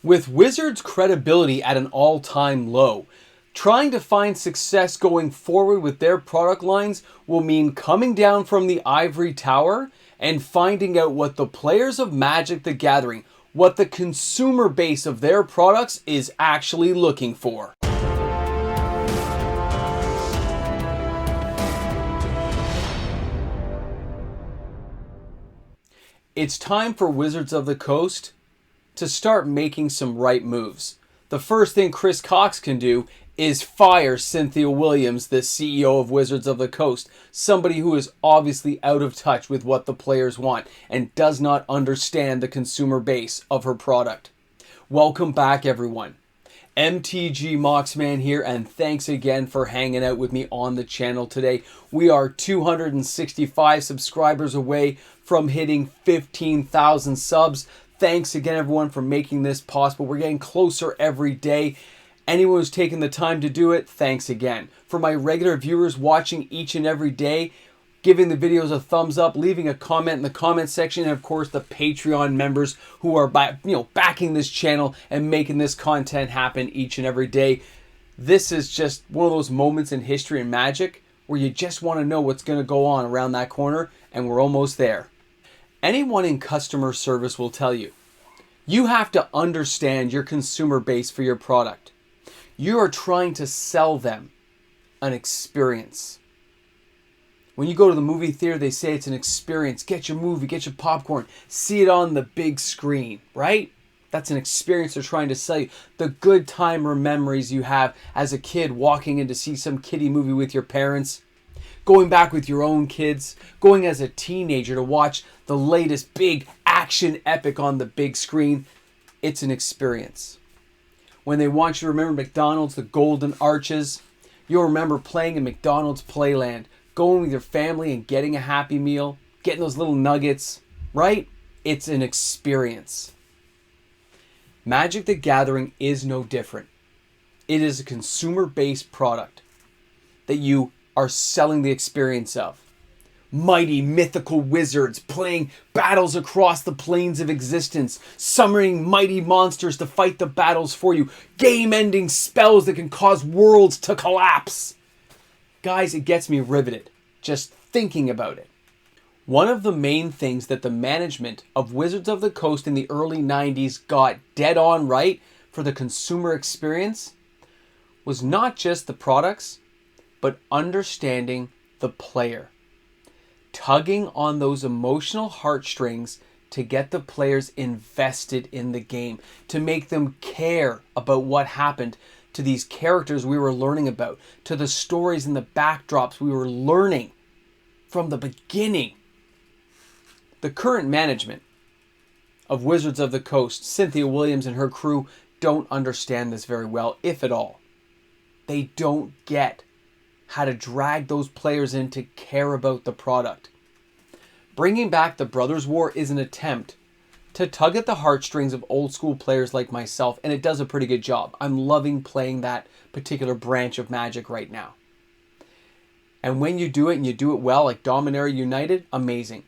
With Wizards' credibility at an all-time low, trying to find success going forward with their product lines will mean coming down from the ivory tower and finding out what the players of Magic the Gathering, what the consumer base of their products is actually looking for. It's time for Wizards of the Coast to start making some right moves. The first thing Chris Cox can do is fire Cynthia Williams, the CEO of Wizards of the Coast, somebody who is obviously out of touch with what the players want and does not understand the consumer base of her product. Welcome back, everyone. MTG Moxman here, and thanks again for hanging out with me on the channel today. We are 265 subscribers away from hitting 15,000 subs. Thanks again, everyone, for making this possible. We're getting closer every day. Anyone who's taken the time to do it, thanks again. For my regular viewers watching each and every day, giving the videos a thumbs up, leaving a comment in the comment section, and of course the Patreon members who are backing this channel and making this content happen each and every day. This is just one of those moments in history and Magic where you just want to know what's going to go on around that corner, and we're almost there. Anyone in customer service will tell you, you have to understand your consumer base for your product. You are trying to sell them an experience. When you go to the movie theater, they say it's an experience. Get your movie, get your popcorn, see it on the big screen, right? That's an experience they're trying to sell you. The good time or memories you have as a kid walking in to see some kiddie movie with your parents, going back with your own kids, going as a teenager to watch the latest big action epic on the big screen. It's an experience. When they want you to remember McDonald's, the Golden Arches, you'll remember playing in McDonald's Playland, going with your family and getting a Happy Meal, getting those little nuggets, right? It's an experience. Magic the Gathering is no different. It is a consumer-based product that you are selling the experience of. Mighty mythical wizards playing battles across the planes of existence, summoning mighty monsters to fight the battles for you, game-ending spells that can cause worlds to collapse. Guys, it gets me riveted just thinking about it. One of the main things that the management of Wizards of the Coast in the early 90s got dead on right for the consumer experience was not just the products, but understanding the player. Tugging on those emotional heartstrings to get the players invested in the game, to make them care about what happened to these characters we were learning about, to the stories and the backdrops we were learning from the beginning. The current management of Wizards of the Coast, Cynthia Williams and her crew, don't understand this very well, if at all. They don't get how to drag those players in to care about the product. Bringing back the Brothers' War is an attempt to tug at the heartstrings of old school players like myself, and it does a pretty good job. I'm loving playing that particular branch of Magic right now. And when you do it and you do it well, like Dominaria United, amazing.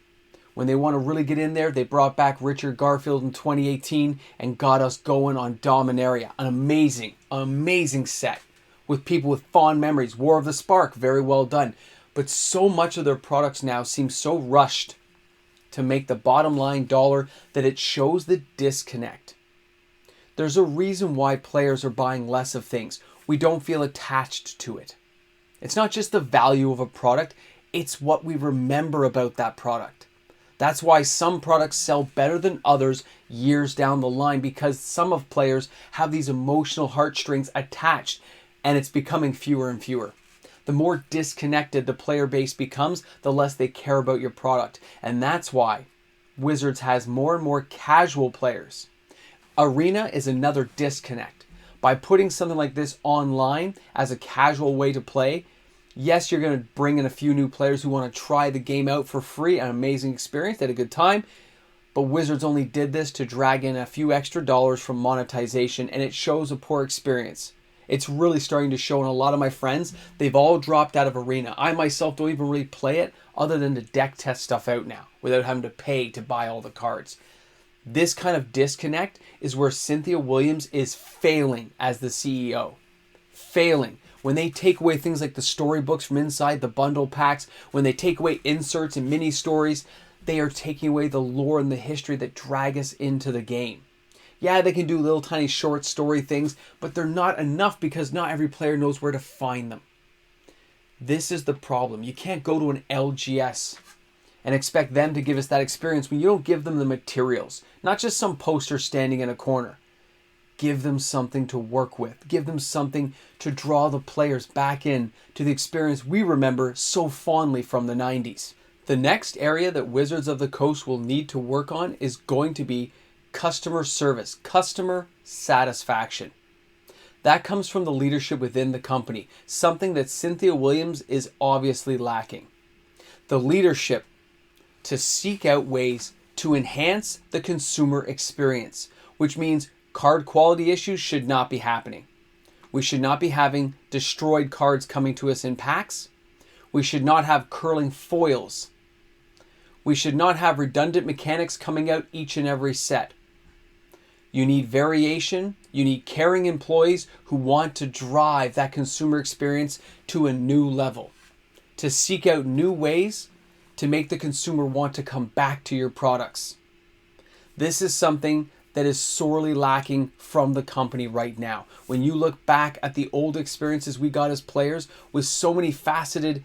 When they want to really get in there, they brought back Richard Garfield in 2018 and got us going on Dominaria. An amazing set with people with fond memories. War of the Spark, very well done. But so much of their products now seem so rushed to make the bottom line dollar that it shows the disconnect. There's a reason why players are buying less of things. We don't feel attached to it. It's not just the value of a product, it's what we remember about that product. That's why some products sell better than others years down the line, because some of players have these emotional heartstrings attached, and it's becoming fewer and fewer. The more disconnected the player base becomes, the less they care about your product. And that's why Wizards has more and more casual players. Arena is another disconnect. By putting something like this online as a casual way to play, yes, you're going to bring in a few new players who want to try the game out for free, an amazing experience, they had a good time. But Wizards only did this to drag in a few extra dollars from monetization, and it shows a poor experience. It's really starting to show in a lot of my friends. They've all dropped out of Arena. I myself don't even really play it other than to deck test stuff out now without having to pay to buy all the cards. This kind of disconnect is where Cythina Williams is failing as the CEO. Failing. When they take away things like the storybooks from inside the bundle packs, when they take away inserts and mini stories, they are taking away the lore and the history that drag us into the game. Yeah, they can do little tiny short story things, but they're not enough because not every player knows where to find them. This is the problem. You can't go to an LGS and expect them to give us that experience when you don't give them the materials. Not just some poster standing in a corner. Give them something to work with. Give them something to draw the players back in to the experience we remember so fondly from the 90s. The next area that Wizards of the Coast will need to work on is going to be customer service, customer satisfaction. That comes from the leadership within the company, something that Cythina Williams is obviously lacking. The leadership to seek out ways to enhance the consumer experience, which means card quality issues should not be happening. We should not be having destroyed cards coming to us in packs. We should not have curling foils. We should not have redundant mechanics coming out each and every set. You need variation. You need caring employees who want to drive that consumer experience to a new level, to seek out new ways to make the consumer want to come back to your products. This is something that is sorely lacking from the company right now. When you look back at the old experiences we got as players with so many faceted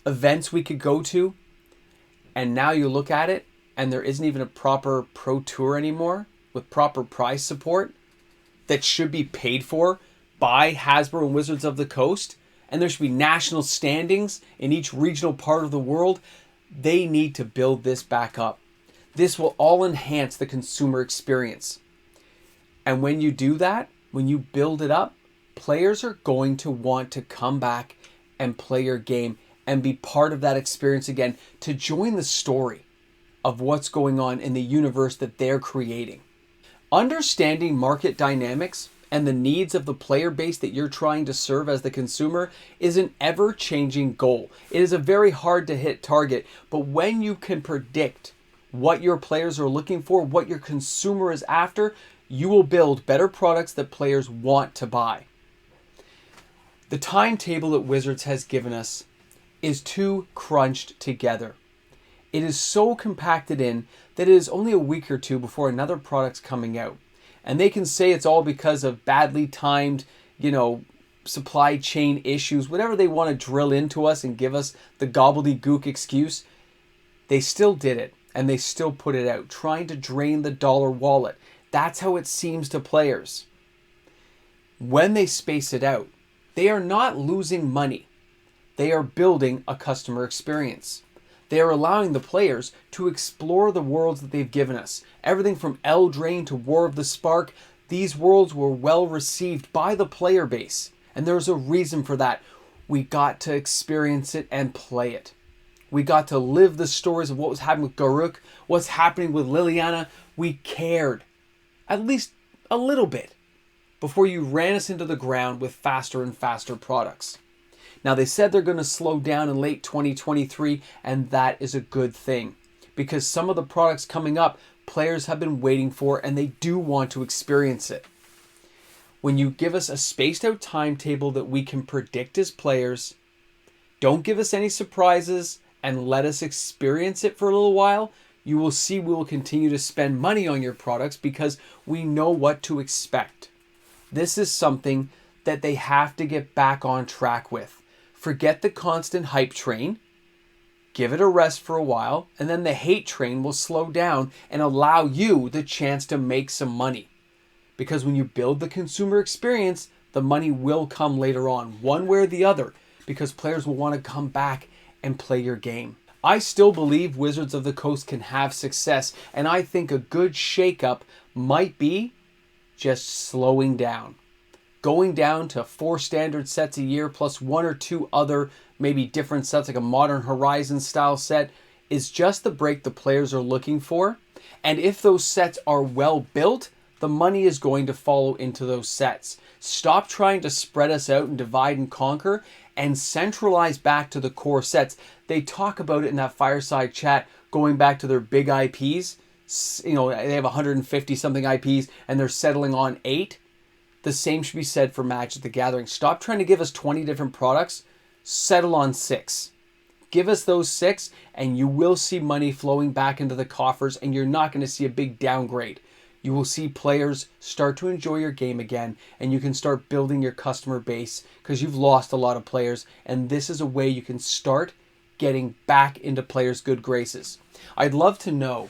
events we could go to, and now you look at it and there isn't even a proper Pro Tour anymore with proper prize support that should be paid for by Hasbro and Wizards of the Coast, and there should be national standings in each regional part of the world. They need to build this back up. This will all enhance the consumer experience. And when you do that, when you build it up, players are going to want to come back and play your game and be part of that experience again, to join the story of what's going on in the universe that they're creating. Understanding market dynamics and the needs of the player base that you're trying to serve as the consumer is an ever-changing goal. It is a very hard to hit target, but when you can predict what your players are looking for, what your consumer is after, you will build better products that players want to buy. The timetable that Wizards has given us is too crunched together. It is so compacted in that it is only a week or two before another product's coming out. And they can say it's all because of badly timed, supply chain issues, whatever they want to drill into us and give us the gobbledygook excuse. They still did it, and they still put it out, trying to drain the dollar wallet. That's how it seems to players. When they space it out, they are not losing money. They are building a customer experience. They are allowing the players to explore the worlds that they've given us. Everything from Eldraine to War of the Spark, these worlds were well received by the player base. And there's a reason for that. We got to experience it and play it. We got to live the stories of what was happening with Garruk, what's happening with Liliana. We cared, at least a little bit, before you ran us into the ground with faster and faster products. Now, they said they're going to slow down in late 2023, and that is a good thing, because some of the products coming up, players have been waiting for, and they do want to experience it. When you give us a spaced out timetable that we can predict as players, don't give us any surprises, and let us experience it for a little while, you will see we will continue to spend money on your products because we know what to expect. This is something that they have to get back on track with. Forget the constant hype train, give it a rest for a while, and then the hate train will slow down and allow you the chance to make some money. Because when you build the consumer experience, the money will come later on, one way or the other, because players will want to come back and play your game. I still believe Wizards of the Coast can have success, and I think a good shakeup might be just slowing down. Going down to 4 standard sets a year plus 1 or 2 other maybe different sets like a Modern Horizons style set is just the break the players are looking for. And if those sets are well built, the money is going to follow into those sets. Stop trying to spread us out and divide and conquer and centralize back to the core sets. They talk about it in that fireside chat going back to their big IPs. they have 150 something IPs and they're settling on 8. The same should be said for Magic the Gathering. Stop trying to give us 20 different products. Settle on 6. Give us those 6 and you will see money flowing back into the coffers, and you're not going to see a big downgrade. You will see players start to enjoy your game again, and you can start building your customer base because you've lost a lot of players, and this is a way you can start getting back into players' good graces. I'd love to know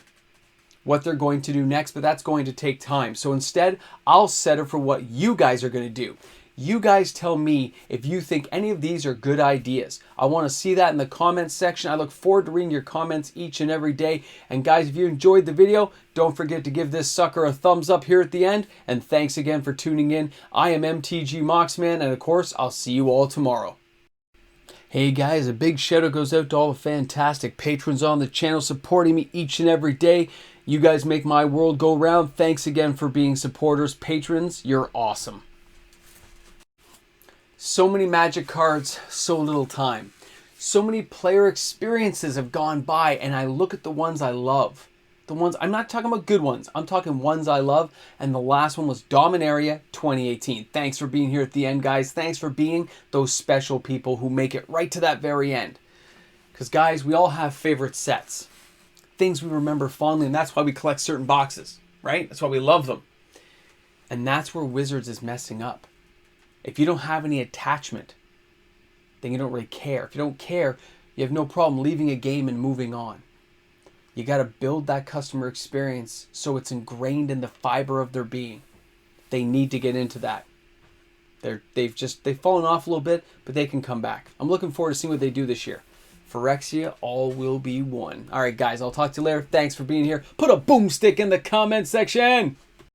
what they're going to do next, but that's going to take time. So instead, I'll settle for what you guys are going to do. You guys tell me if you think any of these are good ideas. I want to see that in the comments section. I look forward to reading your comments each and every day. And guys, if you enjoyed the video, don't forget to give this sucker a thumbs up here at the end. And thanks again for tuning in. I am MTG Moxman, and of course, I'll see you all tomorrow. Hey guys, a big shout out goes out to all the fantastic patrons on the channel supporting me each and every day. You guys make my world go round. Thanks again for being supporters. Patrons, you're awesome. So many Magic cards, so little time. So many player experiences have gone by, and I look at the ones I love. The ones, I'm not talking about good ones, I'm talking ones I love, and the last one was Dominaria 2018. Thanks for being here at the end, guys. Thanks for being those special people who make it right to that very end. Because guys, we all have favorite sets. Things we remember fondly, and that's why we collect certain boxes, right? That's why we love them. And that's where Wizards is messing up. If you don't have any attachment, then you don't really care. If you don't care, you have no problem leaving a game and moving on. You got to build that customer experience so it's ingrained in the fiber of their being. They need to get into that. They've fallen off a little bit, but they can come back. I'm looking forward to seeing what they do this year. Phyrexia, all will be one. All right, guys, I'll talk to you later. Thanks for being here. Put a boomstick in the comment section.